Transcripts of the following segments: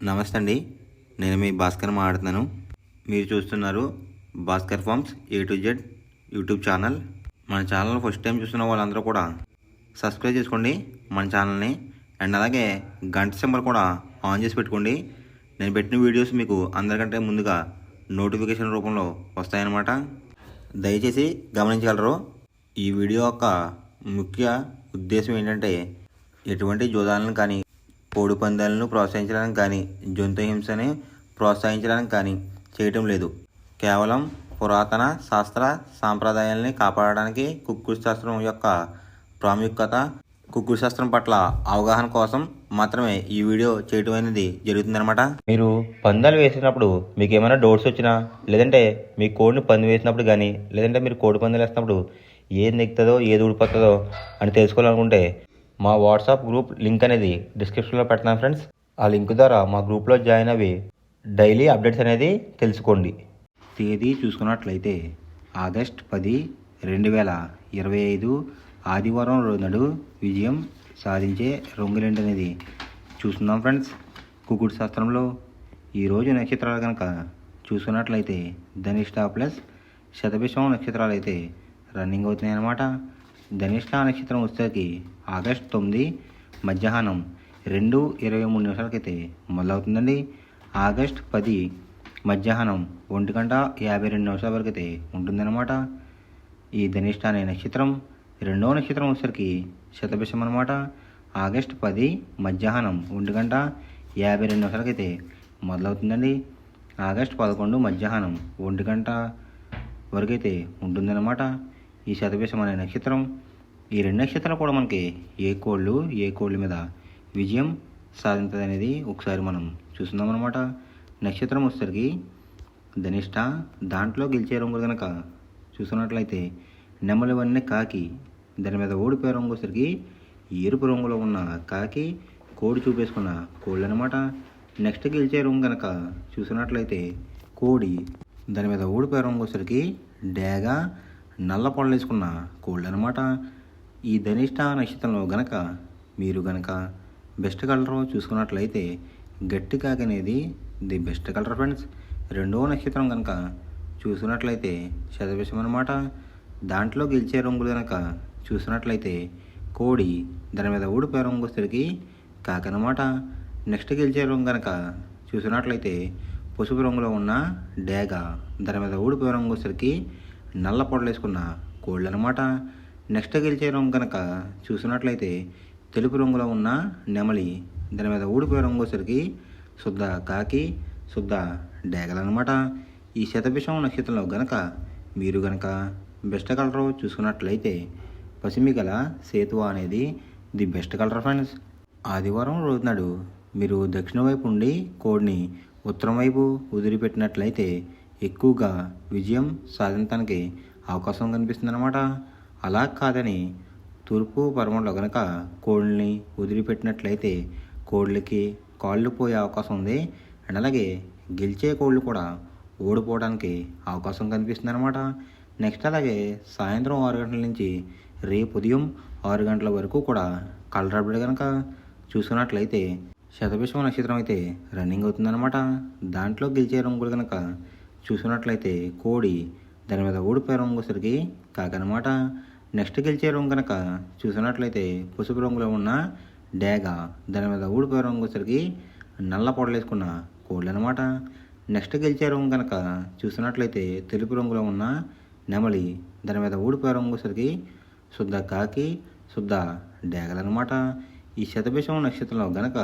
నమస్తే అండి. నేను మీ భాస్కర్ మాట్లాడుతున్నాను. మీరు చూస్తున్నారు Bhaskar farms A to Z YouTube channel. మన ఛానల్ ఫస్ట్ టైం చూస్తున్న వాళ్ళందరూ కూడా సబ్స్క్రైబ్ చేసుకోండి మన ఛానల్ని. అండ్ అలాగే గంట సింబల్ కూడా ఆన్ చేసి పెట్టుకోండి. నేను పెట్టిన వీడియోస్ మీకు అందరికంటే ముందుగా నోటిఫికేషన్ రూపంలో వస్తాయన్నమాట. దయచేసి గమనించగలరు. ఈ వీడియో యొక్క ముఖ్య ఉద్దేశం ఏంటంటే ఎటువంటి జోదాలను కానీ కోడి పందాలను ప్రోత్సహించడానికి కానీ జంతు హింసని ప్రోత్సహించడానికి కానీ చేయటం లేదు. కేవలం పురాతన శాస్త్ర సాంప్రదాయాల్ని కాపాడడానికి కుక్కుడు శాస్త్రం యొక్క ప్రాముఖ్యత, కుక్కుడు శాస్త్రం పట్ల అవగాహన కోసం మాత్రమే ఈ వీడియో చేయటం అనేది జరుగుతుందన్నమాట. మీరు పందాలు వేసినప్పుడు మీకు ఏమైనా డౌట్స్ వచ్చినా, లేదంటే మీ కోడిని పంది వేసినప్పుడు కానీ, లేదంటే మీరు కోడి పందాలు వేసినప్పుడు ఏది నెక్కుతుందో ఏది ఊడిపోతుందో అని తెలుసుకోవాలనుకుంటే మా వాట్సాప్ గ్రూప్ లింక్ అనేది డిస్క్రిప్షన్లో పెడతాను ఫ్రెండ్స్. ఆ లింక్ ద్వారా మా గ్రూప్లో జాయిన్ అవి డైలీ అప్డేట్స్ అనేది తెలుసుకోండి. తేదీ చూసుకున్నట్లయితే ఆగస్ట్ 10, 2025 ఆదివారం రోజు విజయం సాధించే రంగులేంటి అనేది చూస్తున్నాం ఫ్రెండ్స్. కుక్కుడు శాస్త్రంలో ఈరోజు నక్షత్రాలు కనుక చూసుకున్నట్లయితే ధనిష్ట ప్లస్ శతభిషం నక్షత్రాలు అయితే రన్నింగ్ అవుతున్నాయి అన్నమాట. ధనిష్ట నక్షత్రం వచ్చేసరికి ఆగస్ట్ 9 మధ్యాహ్నం 2:23 మొదలవుతుందండి. ఆగస్ట్ 10 మధ్యాహ్నం 1:52 వరకు అయితే ఉంటుందన్నమాట. ఈ ధనిష్ట అనే నక్షత్రం రెండవ నక్షత్రం వచ్చేసరికి శతభిషం అనమాట. ఆగస్ట్ 10 మధ్యాహ్నం 1:52 అయితే మొదలవుతుందండి. ఆగస్ట్ 11 మధ్యాహ్నం 1 వరకు అయితే ఉంటుందన్నమాట ఈ శతభిషం అనే నక్షత్రం. ఈ రెండు నక్షత్రాలు కూడా మనకి ఏ కోళ్ళ మీద విజయం సాధించదు అనేది ఒకసారి మనం చూస్తున్నాం అనమాట. నక్షత్రం వచ్చేసరికి ధనిష్ట, దాంట్లో గెలిచే రంగులు కనుక చూసుకున్నట్లయితే నెమలివన్నీ కాకి, దాని మీద ఓడిపోయే రంగు వచ్చేసరికి ఎరుపు రంగులో ఉన్న కాకి, కోడి చూపేసుకున్న కోళ్ళు అనమాట. నెక్స్ట్ గెలిచే రంగు కనుక చూసుకున్నట్లయితే కోడి, దాని మీద ఓడిపోయే రంగు వచ్చేసరికి డేగ, నల్ల పొడలు వేసుకున్న కోళ్ళు అనమాట. ఈ ధనిష్ట నక్షత్రంలో గనక మీరు గనక బెస్ట్ కలర్ చూసుకున్నట్లయితే గట్టి కాకి అనేది ది బెస్ట్ కలర్ ఫ్రెండ్స్. రెండవ నక్షత్రం కనుక చూసుకున్నట్లయితే శతభిషం అనమాట. దాంట్లో గెలిచే రంగులు కనుక చూసినట్లయితే కోడి, దాని మీద ఊడిపోయే రంగు వచ్చేసరికి కాకి అనమాట. నెక్స్ట్ గెలిచే రంగు కనుక చూసినట్లయితే పసుపు రంగులో ఉన్న డేగ, దాని మీద ఊడిపోయే రంగు వచ్చేసరికి నల్ల పొడలు వేసుకున్న కోళ్ళు అనమాట. నెక్స్ట్ గెలిచే రంగు కనుక చూసినట్లయితే తెలుపు రంగులో ఉన్న నెమలి, దాని మీద ఊడిపోయే రంగు వచ్చేసరికి శుద్ధ కాకి, శుద్ధ డేగలనమాట. ఈ శతభిషం నక్షత్రంలో గనక మీరు గనక బెస్ట్ కలర్ చూసుకున్నట్లయితే పసిమి గల సేతువ అనేది ది బెస్ట్ కలర్ ఫ్రెండ్స్. ఆదివారం రోజు నాడు మీరు దక్షిణ వైపు ఉండి కోడిని ఉత్తరం వైపు వదిలిపెట్టినట్లయితే ఎక్కువగా విజయం సాధించడానికి అవకాశం కనిపిస్తుంది అనమాట. అలా కాదని తూర్పు పరమలో కనుక కోళ్ళని వదిలిపెట్టినట్లయితే కోళ్ళకి కాళ్ళు పోయే అవకాశం ఉంది. అండ్ అలాగే గెలిచే కోళ్ళు కూడా ఓడిపోవడానికి అవకాశం కనిపిస్తుంది అనమాట. నెక్స్ట్ అలాగే సాయంత్రం 6 గంటల నుంచి రేపు ఉదయం 6 గంటల వరకు కూడా కలర్ అప్డేట్ కనుక చూసుకున్నట్లయితే శతభిషం నక్షత్రం అయితే రన్నింగ్ అవుతుందన్నమాట. దాంట్లో గెలిచే రంగులు కనుక చూసుకున్నట్లయితే కోడి, దాని మీద ఓడిపోయే రంగు వచ్చేసరికి కాకనమాట. నెక్స్ట్ గెలిచే రంగు కనుక చూసినట్లయితే పసుపు రంగులో ఉన్న డేగ, దాని మీద ఊడిపోయే రంగు వచ్చేసరికి నల్ల పొడలు వేసుకున్న కోళ్ళు అనమాట. నెక్స్ట్ గెలిచే రంగు కనుక చూసినట్లయితే తెలుపు రంగులో ఉన్న నెమలి, దాని మీద ఊడిపోయే రంగు వచ్చేసరికి శుద్ధ కాకి, శుద్ధ డేగలనమాట. ఈ శతభిషం నక్షత్రంలో గనక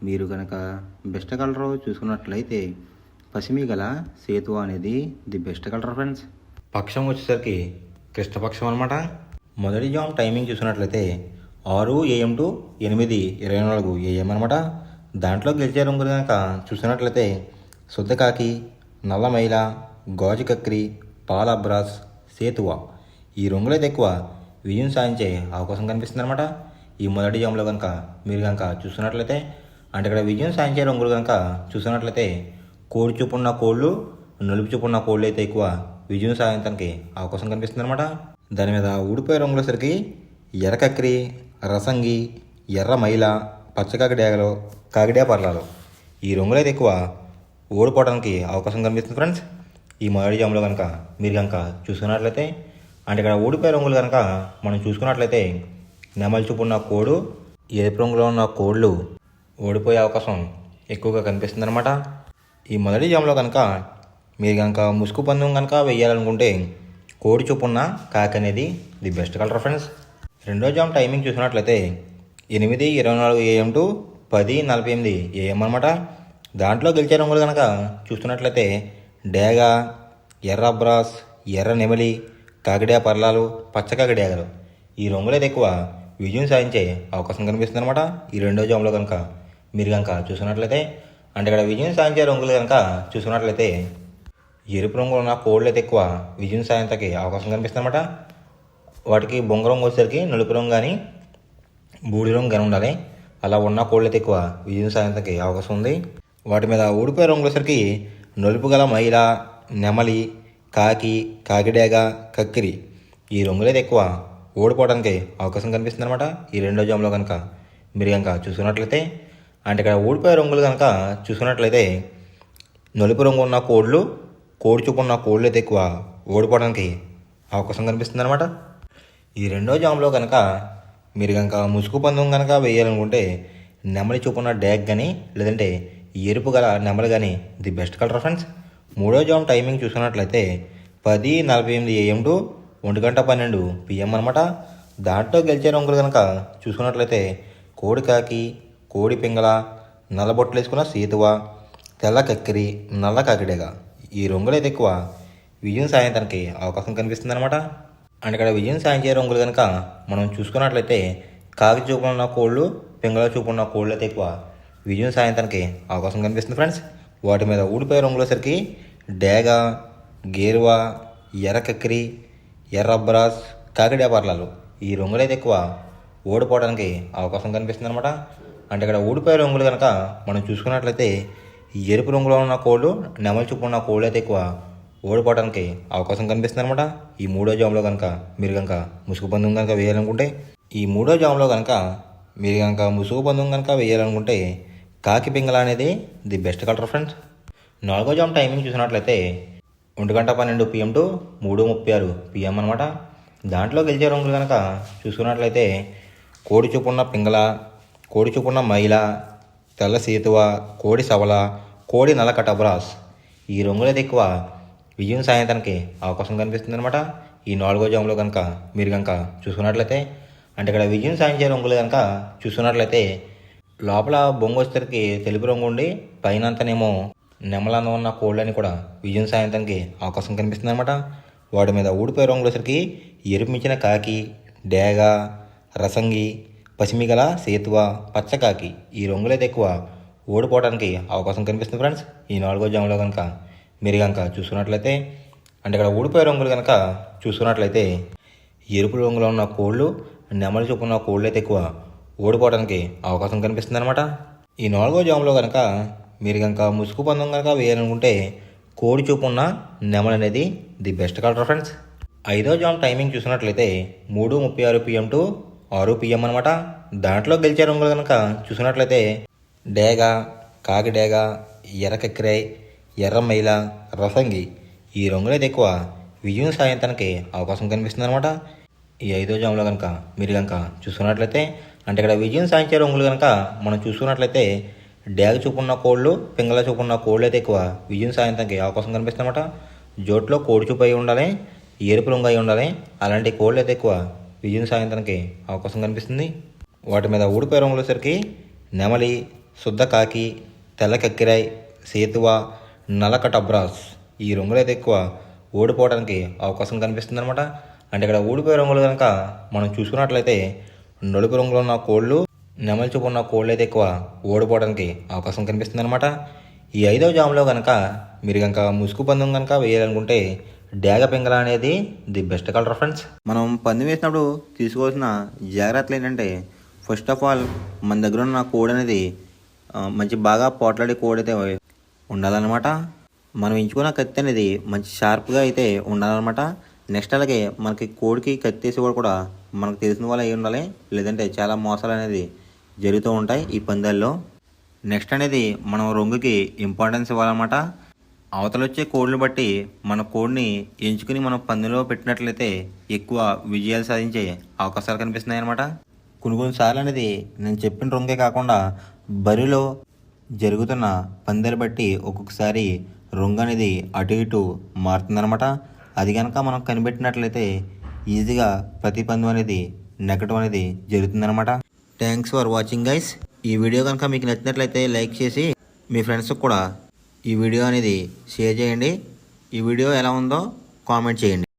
మీరు గనక బెస్ట్ కలర్ చూసుకున్నట్లయితే పసిమి గల సేతువ అనేది ది బెస్ట్ కలర్ ఫ్రెండ్స్. పక్షం వచ్చేసరికి కృష్ణపక్షం అనమాట. మొదటి జామ్ టైమింగ్ చూసినట్లయితే 6 AM to 8:24 AM అనమాట. దాంట్లో గెలిచే రంగులు కనుక చూసినట్లయితే శుద్ధ కాకి, నల్ల మైల, గాజు కక్రి, పాల అబ్రాస్, సేతువ, ఈ రంగులైతే ఎక్కువ విజయం సాధించే అవకాశం కనిపిస్తుంది అనమాట. ఈ మొదటి జామ్లో కనుక మీరు కనుక చూసినట్లయితే అంటే ఇక్కడ విజయం సాధించే రంగులు కనుక చూసినట్లయితే కోడి చూపున్న కోళ్ళు, నలుపు చూపున్న కోళ్ళు అయితే ఎక్కువ విజయం సాధించడానికి అవకాశం కనిపిస్తుంది అనమాట. దాని మీద ఊడిపోయే రంగులసరికి ఎర్రకక్రి, రసంగి, ఎర్ర మైల, పచ్చకాకి డేగలు, కాకిడే పర్లాలు, ఈ రంగులు అయితే ఎక్కువ ఓడిపోవడానికి అవకాశం కనిపిస్తుంది ఫ్రెండ్స్. ఈ మొదటి జాములో కనుక మీరు కనుక చూసుకున్నట్లయితే అంటే ఇక్కడ ఓడిపోయే రంగులు కనుక మనం చూసుకున్నట్లయితే నెమలి చూపు ఉన్న కోడు, ఎరుపు రంగులో ఉన్న కోళ్ళు ఓడిపోయే అవకాశం ఎక్కువగా కనిపిస్తుంది అనమాట. ఈ మొదటి జాములో కనుక మీరు కనుక ముసుగు పందెం కనుక వేయాలనుకుంటే కోడి చూపున్న కాకి అనేది ది బెస్ట్ కలర్ ఫ్రెండ్స్. రెండో జామ్ టైమింగ్ చూసినట్లయితే 8:24 AM టు 10:48 AM అనమాట. దాంట్లో గెలిచే రంగులు కనుక చూస్తున్నట్లయితే డేగ, ఎర్ర బ్రాస్, ఎర్ర నెమలి, కాకిడే పర్లాలు, పచ్చ కాకిడేగలు ఈ రంగులు అయితే ఎక్కువ విజయం సాధించే అవకాశం కనిపిస్తుంది అనమాట. ఈ రెండో జామ్లో కనుక మీరు కనుక చూసుకున్నట్లయితే అంటే ఇక్కడ విజయం సాధించే రంగులు కనుక చూసుకున్నట్లయితే ఎరుపు రంగులో ఉన్న కోళ్ళు అయితే ఎక్కువ విజయం సాధించడానికి అవకాశం కనిపిస్తుంది అనమాట. వాటికి బొంగరం వచ్చేసరికి నలుపు రంగు కానీ బూడి రంగు కానీ ఉండాలి. అలా ఉన్న కోళ్ళు అయితే ఎక్కువ విజయం సాధించడానికి అవకాశం ఉంది. వాటి మీద ఊడిపోయే రంగులు వచ్చేసరికి నలుపు గల మైల, నెమలి, కాకి, కాకిడేగ, కక్కిరి ఈ రంగులైతే ఎక్కువ ఓడిపోవడానికి అవకాశం కనిపిస్తుంది అనమాట. ఈ రెండో జామ్లో కనుక మీరు కనుక చూసుకున్నట్లయితే అంటే ఇక్కడ ఓడిపోయే రంగులు కనుక చూసుకున్నట్లయితే నలుపు రంగు ఉన్న కోళ్ళు, కోడి చూపు ఉన్న కోళ్ళు అయితే ఎక్కువ ఓడిపోవడానికి అవకాశం కనిపిస్తుంది అనమాట. ఈ రెండో జామ్లో కనుక మీరు కనుక ముసుగు పందెం కనుక వేయాలనుకుంటే నెమలి చూపున్న డ్యాగ్ కానీ లేదంటే ఎరుపు గల నెమలి కానీ ది బెస్ట్ కలర్ ఫ్రెండ్స్. మూడో జామ్ టైమింగ్ చూసుకున్నట్లయితే 10:48 AM టు 1:12 PM అనమాట. దాంట్లో గెలిచే రంగులు కనుక చూసుకున్నట్లయితే కోడి కాకి, కోడి పింగళ, నల్లబొట్లు వేసుకున్న సీతువ, తెల్ల కక్కిరి, నల్ల కాకిడేగ ఈ రంగులు అయితే ఎక్కువ విజయం సాధించడానికి అవకాశం కనిపిస్తుంది అనమాట. అండ్ ఇక్కడ విజయం సాధించే రంగులు కనుక మనం చూసుకున్నట్లయితే కాకి చూపున్న కోళ్ళు, పింగళ చూపున్న కోళ్ళు అయితే ఎక్కువ విజయం సాధించడానికి అవకాశం కనిపిస్తుంది ఫ్రెండ్స్. వాటి మీద ఊడిపోయే రంగులు వచ్చరికి డేగ, గేరువ, ఎర్ర కక్కిరి, ఎర్ర బ్రాస్, కాకిడే పర్లాలు ఈ రంగులు అయితే ఎక్కువ ఓడిపోవడానికి అవకాశం కనిపిస్తుంది అనమాట. అంటే ఇక్కడ ఊడిపోయే రంగులు కనుక మనం చూసుకున్నట్లయితే ఎరుపు రంగులో ఉన్న కోళ్ళు, నెమలి చూపు ఉన్న కోళ్ళు అయితే ఎక్కువ ఓడిపోవడానికి అవకాశం కనిపిస్తుంది అనమాట. ఈ మూడో జామ్లో కనుక మీరు కనుక ముసుగు పందెం కనుక వేయాలనుకుంటే ఈ మూడో జామ్లో కనుక మీరు కనుక ముసుగు పందెం కనుక వేయాలనుకుంటే కాకి పింగళ అనేది ది బెస్ట్ కలర్ ఫ్రెండ్స్. నాలుగో జామ్ టైమింగ్ చూసినట్లయితే 1:12 PM టు 3:36 PM అనమాట. దాంట్లో గెలిచే రంగులు కనుక చూసుకున్నట్లయితే కోడి చూపున్న పింగళ, కోడి చూపున్న మైల, తెల్ల సీతువ, కోడి సవల, కోడి నల్ల కటబ్రాస్ ఈ రంగులైతే ఎక్కువ విజయం సాధించడానికి అవకాశం కనిపిస్తుంది అనమాట. ఈ నాలుగో జామ్లో కనుక మీరు కనుక చూసుకున్నట్లయితే అంటే ఇక్కడ విజయం సాధించే రంగులు కనుక చూసుకున్నట్లయితే లోపల బొంగు వచ్చేసరికి తెలుపు రంగు ఉండి పైన అంతనేమో నెమలందం ఉన్న కోళ్ళని కూడా విజయం సాధించడానికి అవకాశం కనిపిస్తుంది అనమాట. వాటి మీద ఊడిపోయే రంగులు వచ్చరికి ఎరుపు మించిన కాకి, డేగ, రసంగి, పసిమిగల, సేతువ, పచ్చకాకి ఈ రంగులైతే ఎక్కువ ఓడిపోవడానికి అవకాశం కనిపిస్తుంది ఫ్రెండ్స్. ఈ నాలుగో జామ్లో కనుక మీరు కనుక చూసుకున్నట్లయితే అంటే ఇక్కడ ఊడిపోయే రంగులు కనుక చూసుకున్నట్లయితే ఎరుపు రంగులో ఉన్న కోళ్ళు, నెమలి చూపు ఉన్న కోళ్ళు అయితే ఎక్కువ ఓడిపోవడానికి అవకాశం కనిపిస్తుంది అనమాట. ఈ నాలుగో జామ్లో కనుక మీరు కనుక ముసుగు పందెం కనుక వేయాలనుకుంటే కోడి చూపు ఉన్న నెమలి అనేది ది బెస్ట్ కలర్ ఫ్రెండ్స్. ఐదో జామ్ టైమింగ్ చూసినట్లయితే 3:36 PM టు 6 PM అనమాట. దాంట్లో గెలిచే రంగులు కనుక చూసినట్లయితే డేగ, కాకి డేగ, ఎర్ర కక్కిరై, ఎర్ర మైల, రసంగి ఈ రంగులైతే ఎక్కువ విజయం సాధించడానికి అవకాశం కనిపిస్తుంది అనమాట. ఈ ఐదో జామ్లో కనుక మీరు కనుక చూసుకున్నట్లయితే అంటే ఇక్కడ విజయం సాధించే రంగులు కనుక మనం చూసుకున్నట్లయితే డేగ చూపున్న కోళ్ళు, పింగళ చూపున్న కోళ్ళు అయితే ఎక్కువ విజయం సాధించడానికి అవకాశం కనిపిస్తుంది అనమాట. జోట్లో కోడి చూపు అయి ఉండాలి, ఎరుపు రంగు అయి ఉండాలి. అలాంటి కోళ్ళు అయితే ఎక్కువ విజయం సాధించడానికి అవకాశం కనిపిస్తుంది. వాటి మీద ఊడిపోయే రంగులు వచ్చరికి నెమలి, శుద్ధ కాకి, తెల్ల కక్కిరాయ్, సేతువ, నల్లకట బ్రాస్ ఈ రంగులైతే ఎక్కువ ఓడిపోవడానికి అవకాశం కనిపిస్తుంది అనమాట. అంటే ఇక్కడ ఊడిపోయే రంగులు కనుక మనం చూసుకున్నట్లయితే నలుపు రంగులో ఉన్న కోళ్ళు, నెమలి చూపు ఉన్న కోళ్ళు అయితే ఎక్కువ ఓడిపోవడానికి అవకాశం కనిపిస్తుంది అనమాట. ఈ ఐదో జామ్లో కనుక మీరు కనుక ముసుగు పందెం కనుక వేయాలనుకుంటే డేగ పింగళ అనేది ది బెస్ట్ కలర్ ఫ్రెండ్స్. మనం పందెం వేసినప్పుడు తీసుకోవాల్సిన జాగ్రత్తలు ఏంటంటే ఫస్ట్ ఆఫ్ ఆల్ మన దగ్గర ఉన్న కోడి అనేది మంచి బాగా పోట్లాడే కోడి అయితే ఉండాలన్నమాట. మనం ఎంచుకున్న కత్తి అనేది మంచి షార్ప్గా అయితే ఉండాలన్నమాట. నెక్స్ట్ అలాగే మనకి కోడికి కత్తి వేసి కూడా మనకు తెలిసిన వాళ్ళు అయి ఉండాలి. లేదంటే చాలా మోసాలు అనేది జరుగుతూ ఉంటాయి ఈ పందాల్లో. నెక్స్ట్ అనేది మనం రంగుకి ఇంపార్టెన్స్ ఇవ్వాలన్నమాట. అవతల వచ్చే కోడ్ని బట్టి మన కోడ్ని ఎంచుకుని మనం పందెంలో పెట్టినట్లయితే ఎక్కువ విజయాలు సాధించే అవకాశాలు కనిపిస్తున్నాయి అన్నమాట. కొన్నిసార్లు అనేది నేను చెప్పిన రంగే కాకుండా బరిలో జరుగుతున్న పందెలు బట్టి ఒక్కొక్కసారి రంగు అనేది అటు ఇటు మారుతుందన్నమాట. అది కనుక మనం కనిపెట్టినట్లయితే ఈజీగా ప్రతి పందెం అనేది నెగ్గడం అనేది జరుగుతుందన్నమాట. Thanks for watching guys. ఈ వీడియో కనుక మీకు నచ్చినట్లయితే లైక్ చేసి మీ ఫ్రెండ్స్కి కూడా ఈ వీడియో అనేది షేర్ చేయండి. ఈ వీడియో ఎలా ఉందో కామెంట్ చేయండి.